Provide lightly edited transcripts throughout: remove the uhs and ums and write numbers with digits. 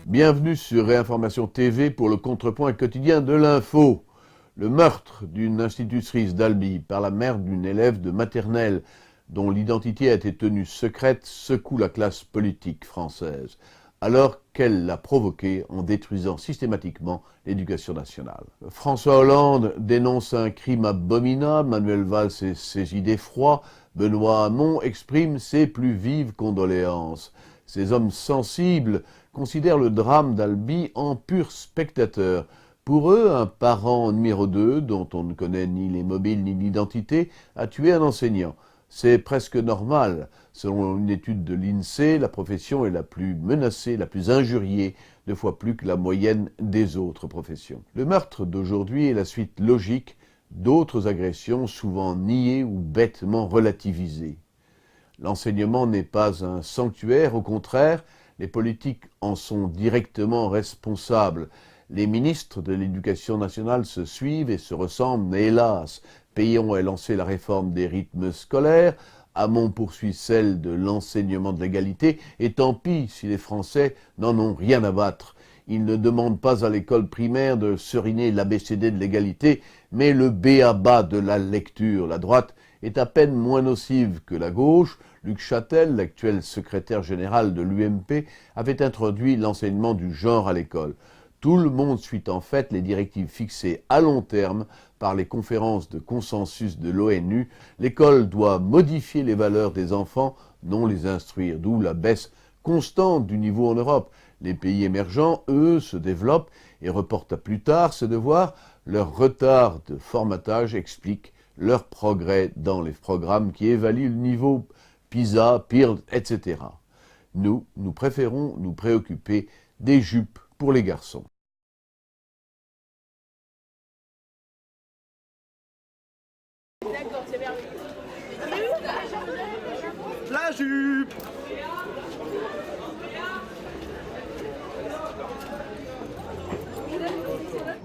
Bienvenue sur Réinformation TV pour le contrepoint quotidien de l'info. Le meurtre d'une institutrice d'Albi par la mère d'une élève de maternelle dont l'identité a été tenue secrète secoue la classe politique française, alors qu'elle l'a provoqué en détruisant systématiquement l'éducation nationale. François Hollande dénonce un crime abominable, Manuel Valls est saisi d'effroi, Benoît Hamon exprime ses plus vives condoléances. Ces hommes sensibles considèrent le drame d'Albi en pur spectateur. Pour eux, un parent numéro 2, dont on ne connaît ni les mobiles ni l'identité, a tué un enseignant. C'est presque normal. Selon une étude de l'INSEE, la profession est la plus menacée, la plus injuriée, 2 fois plus que la moyenne des autres professions. Le meurtre d'aujourd'hui est la suite logique d'autres agressions souvent niées ou bêtement relativisées. L'enseignement n'est pas un sanctuaire, au contraire, les politiques en sont directement responsables. Les ministres de l'Éducation nationale se suivent et se ressemblent, hélas. Péillon a lancé la réforme des rythmes scolaires, Hamon poursuit celle de l'enseignement de l'égalité, et tant pis si les Français n'en ont rien à battre. Ils ne demandent pas à l'école primaire de seriner l'ABCD de l'égalité, mais le b.a.-ba de la lecture. La droite est à peine moins nocive que la gauche. Luc Châtel, l'actuel secrétaire général de l'UMP, avait introduit l'enseignement du genre à l'école. Tout le monde suit en fait les directives fixées à long terme par les conférences de consensus de l'ONU. L'école doit modifier les valeurs des enfants, non les instruire, d'où la baisse constante du niveau en Europe. Les pays émergents, eux, se développent et reportent à plus tard ce devoir. Leur retard de formatage explique leur progrès dans les programmes qui évaluent le niveau PISA, PIRLS, etc. Nous préférons nous préoccuper des jupes pour les garçons. La jupe.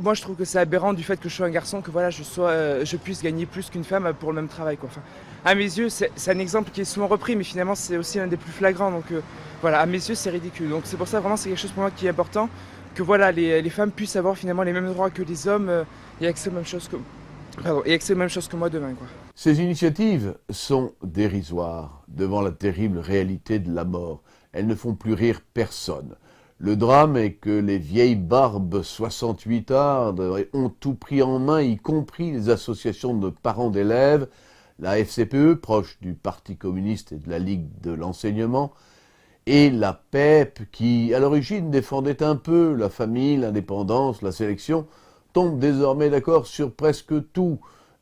Moi, je trouve que c'est aberrant du fait que je sois un garçon, que voilà, je puisse gagner plus qu'une femme pour le même travail, quoi. Enfin, à mes yeux, c'est un exemple qui est souvent repris, mais finalement, c'est aussi un des plus flagrants. Donc voilà, à mes yeux, c'est ridicule. Donc c'est pour ça, vraiment, c'est quelque chose pour moi qui est important, que voilà, les femmes puissent avoir finalement les mêmes droits que les hommes et accès aux mêmes choses que moi demain, quoi. Ces initiatives sont dérisoires devant la terrible réalité de la mort. Elles ne font plus rire personne. Le drame est que les vieilles barbes 68ardes ont tout pris en main, y compris les associations de parents d'élèves, la FCPE, proche du Parti communiste et de la Ligue de l'enseignement, et la PEP, qui à l'origine défendait un peu la famille, l'indépendance, la sélection, tombe désormais d'accord sur presque tout.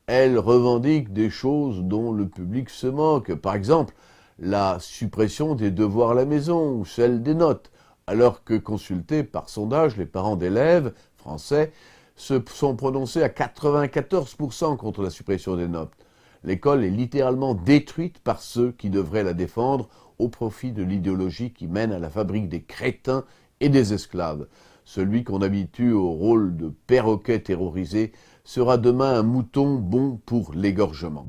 Elle revendique des choses dont le public se moque, par exemple la suppression des devoirs à la maison ou celle des notes, alors que consultés par sondage, les parents d'élèves français se sont prononcés à 94% contre la suppression des notes. L'école est littéralement détruite par ceux qui devraient la défendre au profit de l'idéologie qui mène à la fabrique des crétins et des esclaves. Celui qu'on habitue au rôle de perroquet terrorisé sera demain un mouton bon pour l'égorgement.